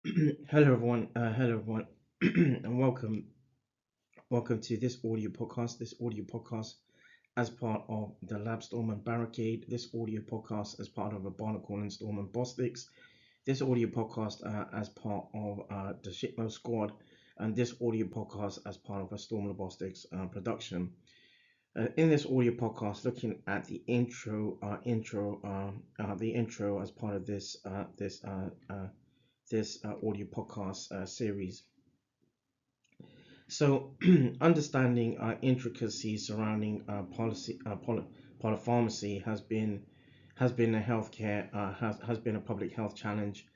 Hello everyone, and welcome to this audio podcast. This audio podcast as part of the LabZtorm Baracade. This audio podcast as part of a Barnacle and Storm and Bosticks. This audio podcast as part of the Shipmo Squad, and this audio podcast as part of a Storm and Bosticks production. In this audio podcast, looking at the intro as part of this audio podcast series. So, understanding intricacies surrounding polypharmacy has been a healthcare has been a public health challenge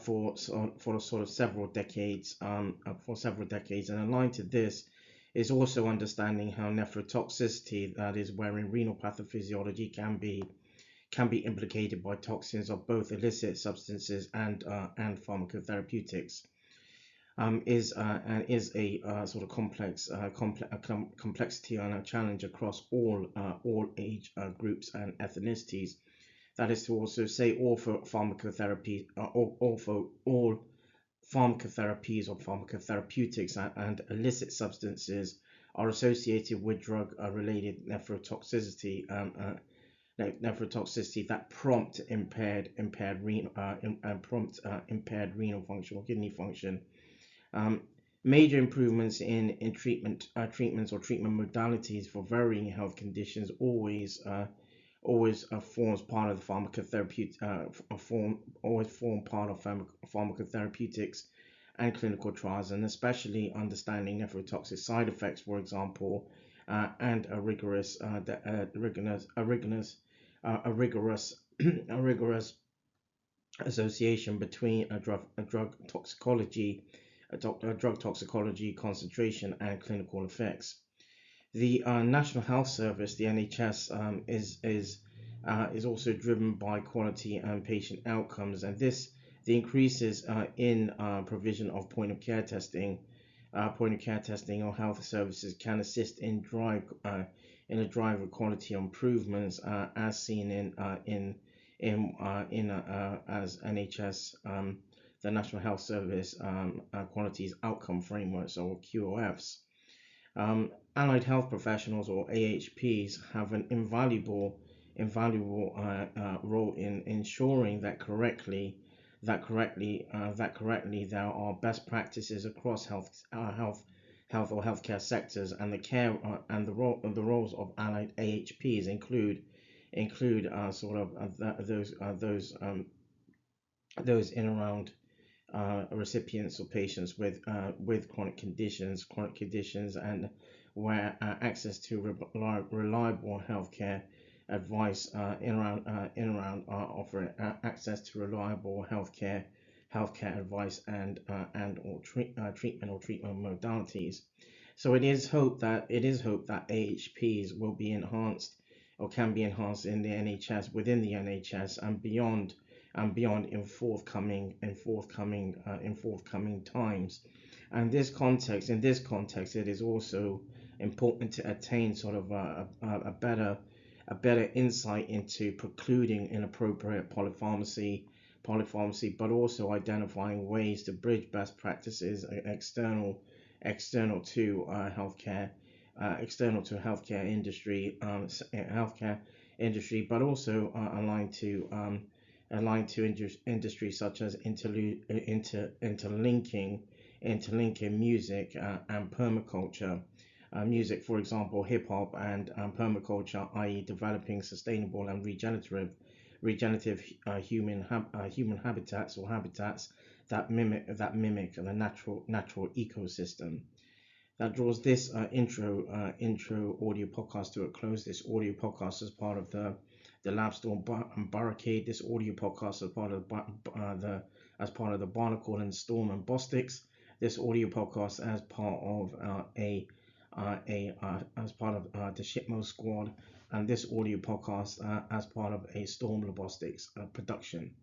for sort of several decades, and aligned to this is also understanding how nephrotoxicity, that is, wherein renal pathophysiology can be implicated by toxins of both illicit substances and pharmacotherapeutics. Is a sort of complexity and a challenge across all age groups and ethnicities. That is to also say all for pharmacotherapy, all pharmacotherapies or pharmacotherapeutics and illicit substances are associated with drug related nephrotoxicity. Nephrotoxicity that impaired renal function or kidney function. um, Major improvements in treatments or treatment modalities for varying health conditions always forms part of the pharmacotherapeutic form part of pharmacotherapeutics and clinical trials, and especially understanding nephrotoxic side effects, for example, and a rigorous a rigorous a rigorous association between a drug toxicology drug toxicology concentration and clinical effects. The National Health Service, the NHS, is also driven by quality and patient outcomes, and the increases in provision of point of care testing or health services can assist in a drive of quality improvements, as seen as NHS, the National Health Service qualities outcome frameworks or QOFs. Allied health professionals or AHPs have an invaluable role in ensuring that correctly there are best practices across health or healthcare sectors, and the care and the roles of allied AHPs include those in around recipients or patients with chronic conditions, and where access to reliable healthcare advice offering access to reliable healthcare advice and or treatment modalities. So it is hoped that AHPs will be enhanced or can be enhanced in the NHS, within the NHS and beyond in forthcoming times. And in this context, it is also important to attain sort of a better insight into precluding inappropriate polypharmacy, but also identifying ways to bridge best practices external to healthcare industry, but also aligned to industries such as interlinking music and permaculture. Music, for example, hip hop, and permaculture, i.e., developing sustainable and regenerative human habitats or habitats that mimic the natural ecosystem. That draws this intro audio podcast to a close. This audio podcast is part of the LabZtorm Baracade. This audio podcast is part of the Barnacle and Storm and Bosticks. This audio podcast as part of as part of the Shipmo Squad, and this audio podcast as part of a Storm Robotics production.